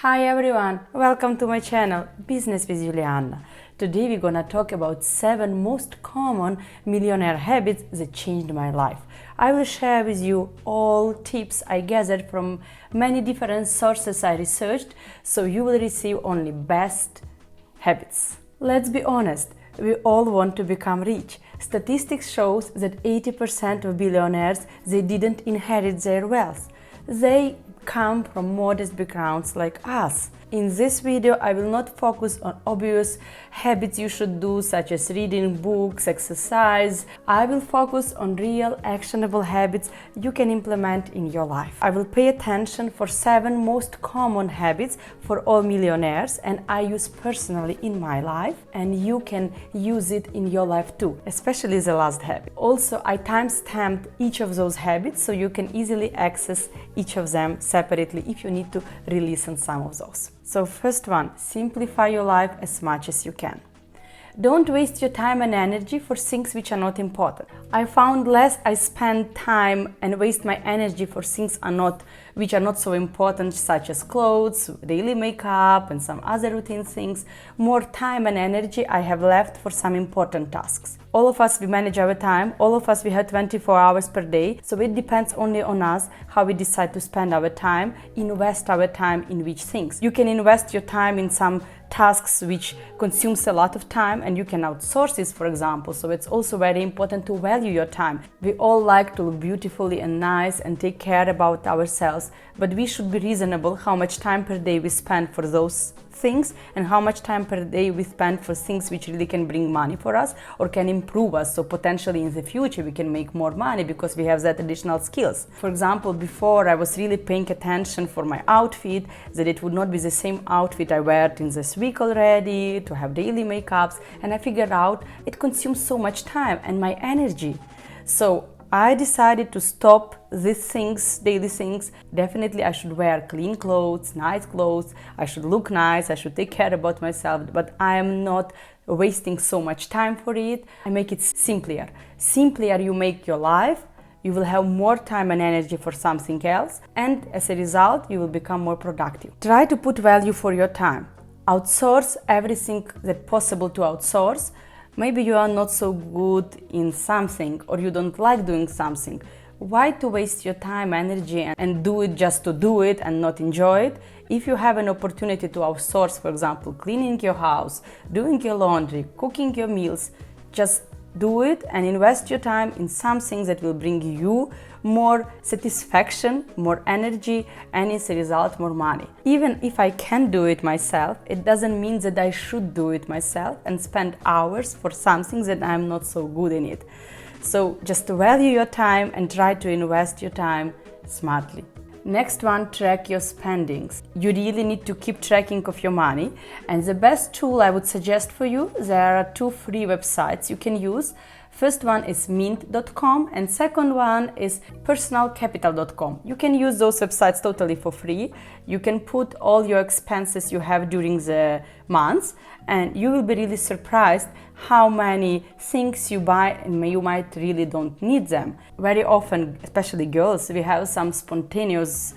Hi everyone, welcome to my channel Business with Yulianna. Today we're gonna talk about 7 most common millionaire habits that changed my life. I will share with you all tips I gathered from many different sources I researched, so you will receive only best habits. Let's be honest, we all want to become rich. Statistics shows that 80% of billionaires, they didn't inherit their wealth. They come from modest backgrounds like us. In this video, I will not focus on obvious habits you should do, such as reading books, exercise. I will focus on real, actionable habits you can implement in your life. I will pay attention for 7 most common habits for all millionaires, and I use personally in my life, and you can use it in your life too, especially the last habit. Also, I time-stamped each of those habits so you can easily access each of them separately if you need to re-listen some of those. So first one, simplify your life as much as you can. Don't waste your time and energy for things which are not important. I found less I spend time and waste my energy for things which are not so important, such as clothes, daily makeup and some other routine things. More time and energy I have left for some important tasks. All of us, we manage our time. All of us, we have 24 hours per day. So it depends only on us how we decide to spend our time, invest our time in which things. You can invest your time in some tasks which consumes a lot of time, and you can outsource this, for example. So it's also very important to value your time. We all like to look beautifully and nice and take care about ourselves, but we should be reasonable how much time per day we spend for those things and how much time per day we spend for things which really can bring money for us or can improve us. So potentially in the future we can make more money because we have that additional skills. For example, before I was really paying attention for my outfit, that it would not be the same outfit I wear in this week already, to have daily makeups, and I figured out it consumes so much time and my energy. So I decided to stop these things, daily things. Definitely I should wear clean clothes, nice clothes, I should look nice, I should take care about myself, but I am not wasting so much time for it. I make it simpler. Simpler you make your life, you will have more time and energy for something else, and as a result you will become more productive. Try to put value for your time. Outsource everything that's possible to outsource. Maybe you are not so good in something or you don't like doing something. Why to waste your time, energy and do it just to do it and not enjoy it? If you have an opportunity to outsource, for example, cleaning your house, doing your laundry, cooking your meals, just do it and invest your time in something that will bring you more satisfaction, more energy, and as a result more money. Even if I can do it myself, it doesn't mean that I should do it myself and spend hours for something that I'm not so good in it. So just value your time and try to invest your time smartly. Next one, track your spendings. You really need to keep tracking of your money, and the best tool I would suggest for you, there are 2 free websites you can use. First one is mint.com and second one is personalcapital.com. You can use those websites totally for free. You can put all your expenses you have during the months, and you will be really surprised how many things you buy and you might really don't need them. Very often, especially girls, we have some spontaneous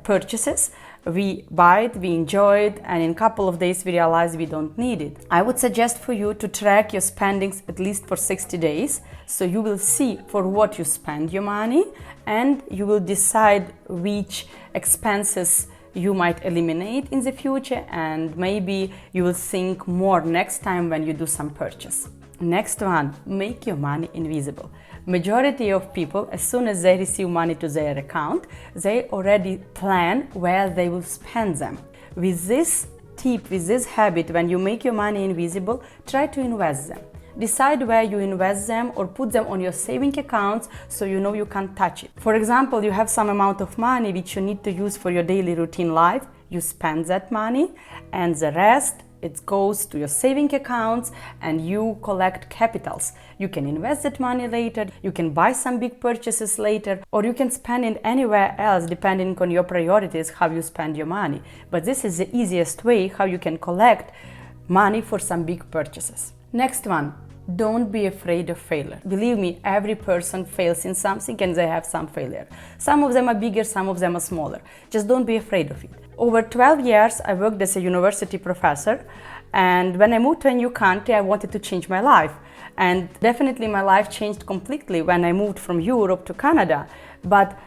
purchases. We buy it, we enjoy it, and in a couple of days we realize we don't need it. I would suggest for you to track your spendings at least for 60 days, so you will see for what you spend your money, and you will decide which expenses you might eliminate in the future, and maybe you will think more next time when you do some purchase. Next one, make your money invisible. Majority of people, as soon as they receive money to their account, they already plan where they will spend them. With this tip, with this habit, when you make your money invisible, try to invest them. Decide where you invest them or put them on your saving accounts so you know you can't touch it. For example, you have some amount of money which you need to use for your daily routine life. You spend that money, and the rest it goes to your saving accounts and you collect capitals. You can invest that money later, you can buy some big purchases later, or you can spend it anywhere else depending on your priorities, how you spend your money. But this is the easiest way how you can collect money for some big purchases. Next one, Don't be afraid of failure. Believe me, every person fails in something and they have some failure. Some of them are bigger, some of them are smaller. Just don't be afraid of it. Over 12 years, I worked as a university professor, and when I moved to a new country, I wanted to change my life. And definitely my life changed completely when I moved from Europe to Canada. But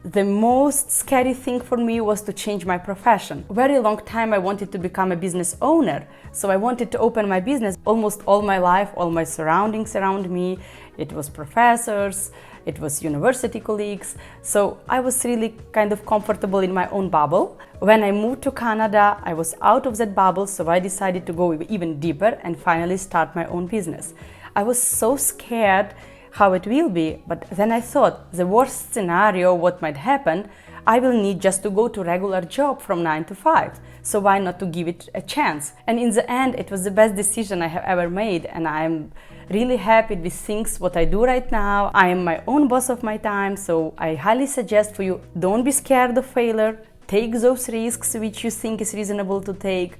the most scary thing for me was to change my profession. Very long time I wanted to become a business owner. So I wanted to open my business. Almost all my life, all my surroundings around me, it was professors, it was university colleagues. So I was really kind of comfortable in my own bubble. When I moved to Canada, I was out of that bubble, so I decided to go even deeper and finally start my own business. I was so scared how it will be, but then I thought the worst scenario, what might happen, I will need just to go to regular job from 9 to 5. So why not to give it a chance? And in the end, it was the best decision I have ever made, and I'm really happy with things what I do right now. I am my own boss of my time, so I highly suggest for you, don't be scared of failure, take those risks which you think is reasonable to take,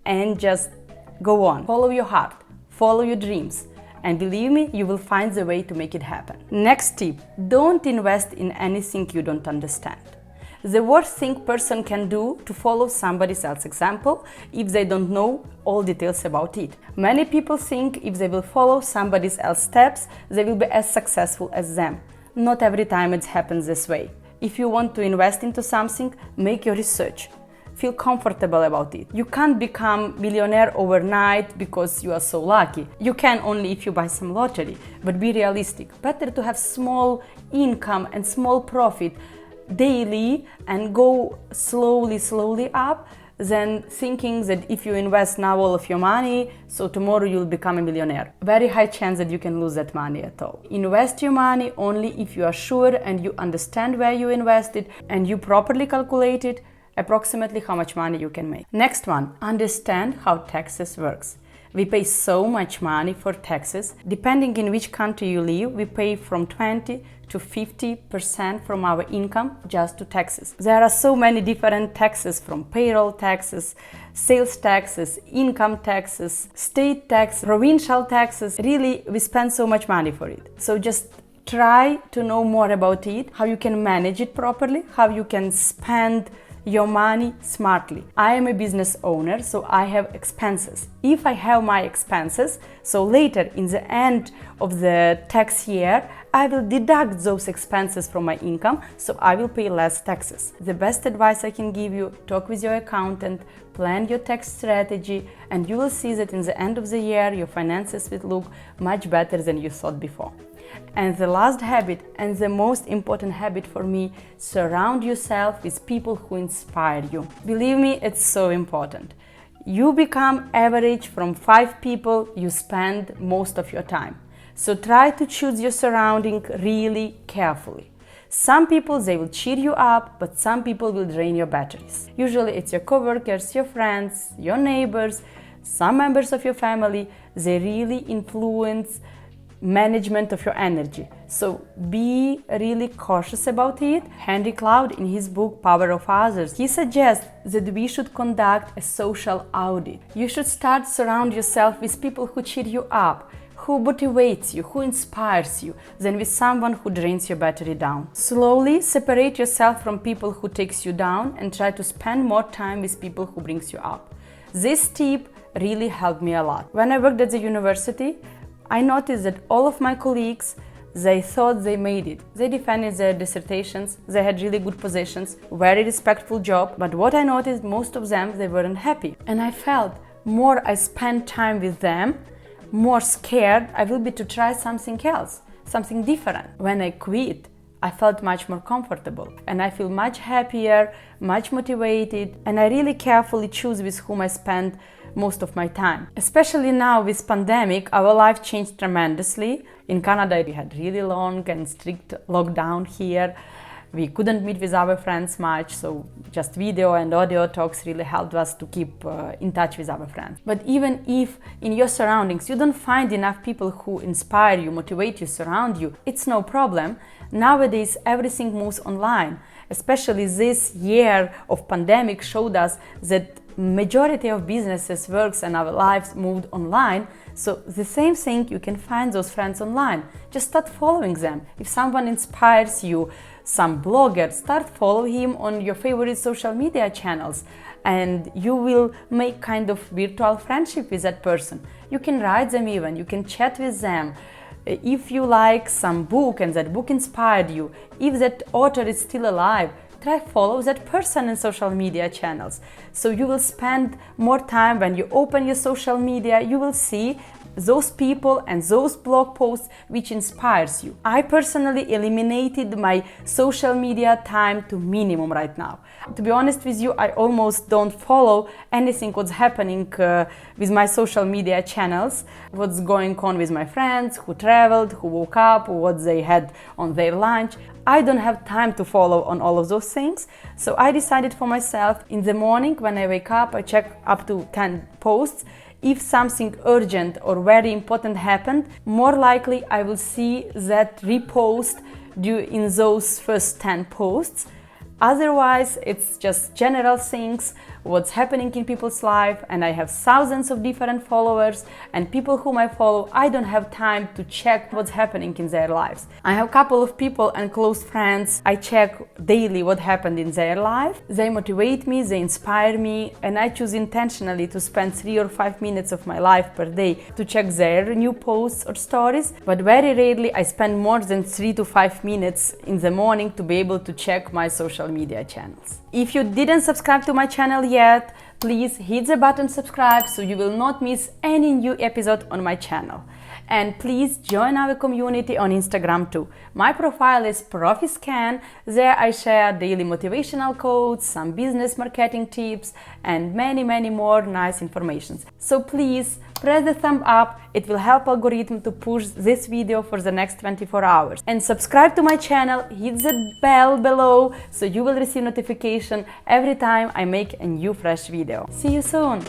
and just go on. Follow your heart, follow your dreams. And believe me, you will find the way to make it happen. Next tip, don't invest in anything you don't understand. The worst thing person can do to follow somebody else's example if they don't know all details about it. Many people think if they will follow somebody else's steps, they will be as successful as them. Not every time it happens this way. If you want to invest into something, make your research. Feel comfortable about it. You can't become millionaire overnight because you are so lucky. You can only if you buy some lottery, but be realistic. Better to have small income and small profit daily and go slowly up than thinking that if you invest now all of your money, so tomorrow you'll become a millionaire. Very high chance that you can lose that money at all. Invest your money only if you are sure and you understand where you invested and you properly calculated approximately how much money you can make. Next one, understand how taxes works. We pay so much money for taxes. Depending in which country you live, we pay from 20 to 50% from our income just to taxes. There are so many different taxes, from payroll taxes, sales taxes, income taxes, state tax, provincial taxes. Really, we spend so much money for it. So just try to know more about it, how you can manage it properly, how you can spend your money smartly. I am a business owner, so I have expenses. If I have my expenses, so later in the end of the tax year, I will deduct those expenses from my income, so I will pay less taxes. The best advice I can give you, talk with your accountant, plan your tax strategy, and you will see that in the end of the year, your finances will look much better than you thought before. And the last habit, and the most important habit for me, surround yourself with people who inspire you. Believe me, it's so important. You become average from 5 people you spend most of your time. So try to choose your surrounding really carefully. Some people, they will cheer you up, but some people will drain your batteries. Usually it's your coworkers, your friends, your neighbors, some members of your family. They really influence management of your energy. So be really cautious about it. Henry Cloud, in his book Power of Others, he suggests that we should conduct a social audit. You should start surround yourself with people who cheer you up, who motivates you, who inspires you, than with someone who drains your battery down. Slowly separate yourself from people who takes you down and try to spend more time with people who brings you up. This tip really helped me a lot. When I worked at the university, I noticed that all of my colleagues, they thought they made it. They defended their dissertations, they had really good positions, very respectful job, but what I noticed, most of them, they weren't happy. And I felt more I spent time with them, more scared I will be to try something else, something different. When I quit, I felt much more comfortable and I feel much happier, much motivated, and I really carefully choose with whom I spend most of my time. Especially now with pandemic, our life changed tremendously. In Canada, we had really long and strict lockdown here. We couldn't meet with our friends much, so just video and audio talks really helped us to keep in touch with our friends. But even if in your surroundings you don't find enough people who inspire you, motivate you, surround you, it's no problem. Nowadays, everything moves online. Especially this year of pandemic showed us that majority of businesses, works and our lives moved online, so the same thing, you can find those friends online. Just start following them. If someone inspires you, some blogger, start follow him on your favorite social media channels, and you will make kind of virtual friendship with that person. You can write them even, you can chat with them. If you like some book and that book inspired you, if that author is still alive, try follow that person in social media channels. So you will spend more time when you open your social media, you will see those people and those blog posts which inspires you. I personally eliminated my social media time to minimum right now. To be honest with you, I almost don't follow anything what's happening with my social media channels, what's going on with my friends, who traveled, who woke up, what they had on their lunch. I don't have time to follow on all of those things. So I decided for myself, in the morning when I wake up, I check up to 10 posts. If something urgent or very important happened, more likely I will see that repost in those first 10 posts. Otherwise, it's just general things, what's happening in people's life, and I have thousands of different followers, and people whom I follow, I don't have time to check what's happening in their lives. I have a couple of people and close friends, I check daily what happened in their life. They motivate me, they inspire me, and I choose intentionally to spend 3 or 5 minutes of my life per day to check their new posts or stories, but very rarely I spend more than 3 to 5 minutes in the morning to be able to check my social media channels. If you didn't subscribe to my channel yet, please hit the button subscribe so you will not miss any new episode on my channel. And please join our community on Instagram too. My profile is profescan. There I share daily motivational quotes, some business marketing tips, and many more nice informations. So please press the thumb up, it will help algorithm to push this video for the next 24 hours. And subscribe to my channel, hit the bell below so you will receive notification every time I make a new fresh video. See you soon!